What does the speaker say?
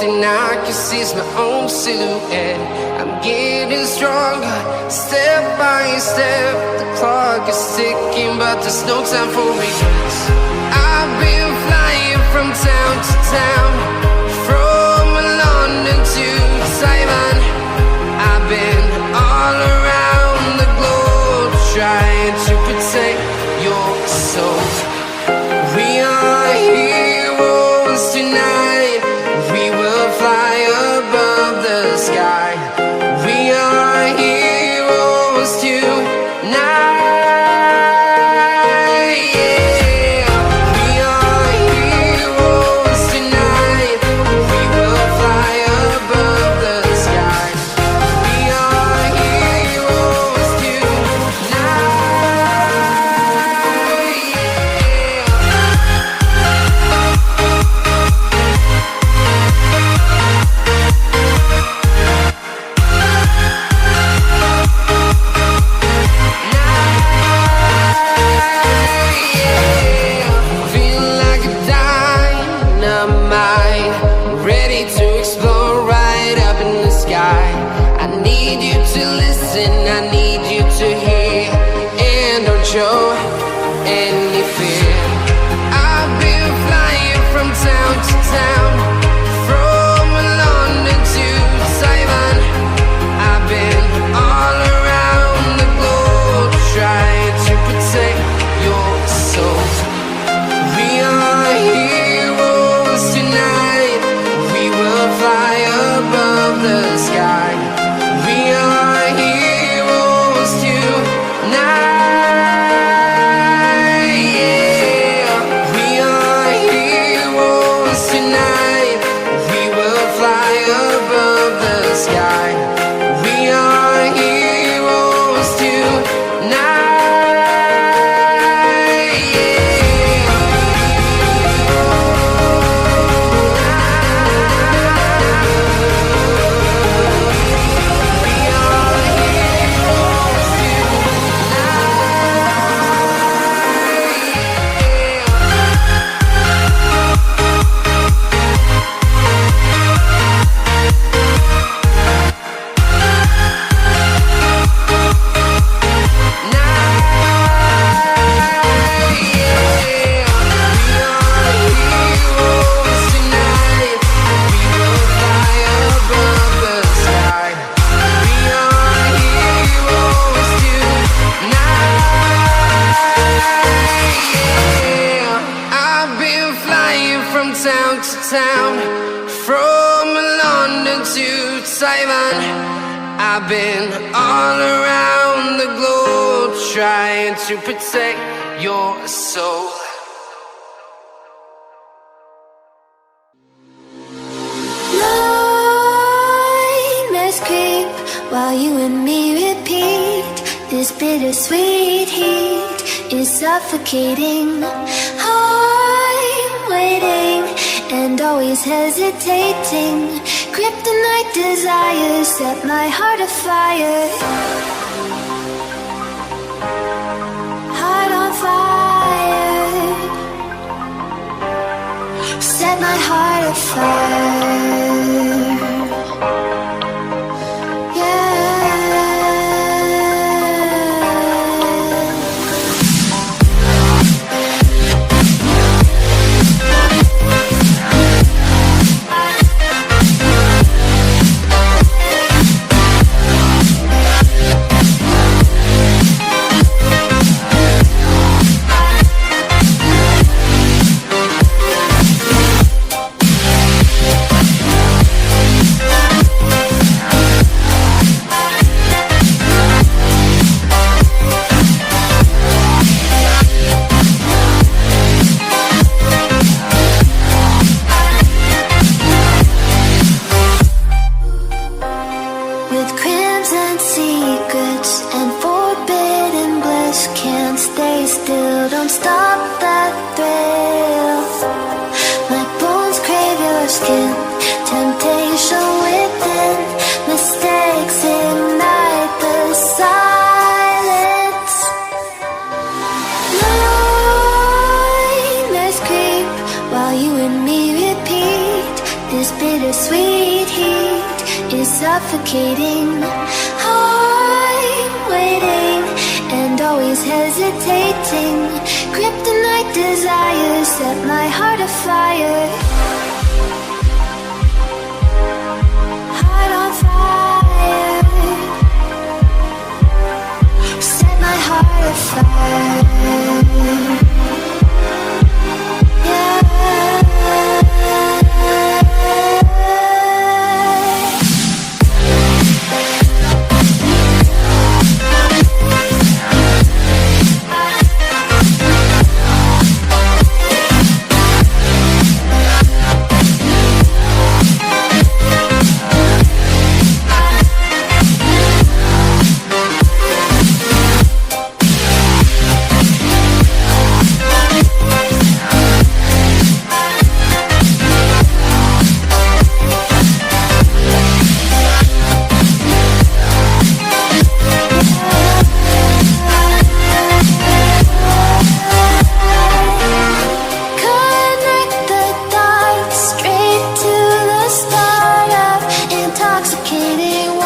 and I can see my own silhouette. I'm getting stronger, step by step. The clock is ticking, but there's no time for regrets. I've been flying from town to town, from London to Taiwan. I've been all around the globe, trying to protect your soul. We are heroes tonight. We will fly above the sky. We are heroes tonight. Show any fear. I've been flying from town to town, from London to Taiwan. I've been all around the globe, trying to protect your soul. We are heroes tonight. We will fly above the sky. We are heroes tonight. Town to town, from London to Taiwan. I've been all around the globe, trying to protect your soul. Nightmares creep while you and me repeat. This bittersweet heat is suffocating. I'm waiting and always hesitating. Kryptonite desires set my heart afire. Heart on fire. Set my heart afire. Don't stop that thrill. My bones crave your skin. Temptation within. Mistakes ignite the silence. Nightmares creep while you and me repeat. This bittersweet suffocating. I'm waiting and always hesitating. Kryptonite desires set my heart afire. Heart on fire. Set my heart afire. Intoxicating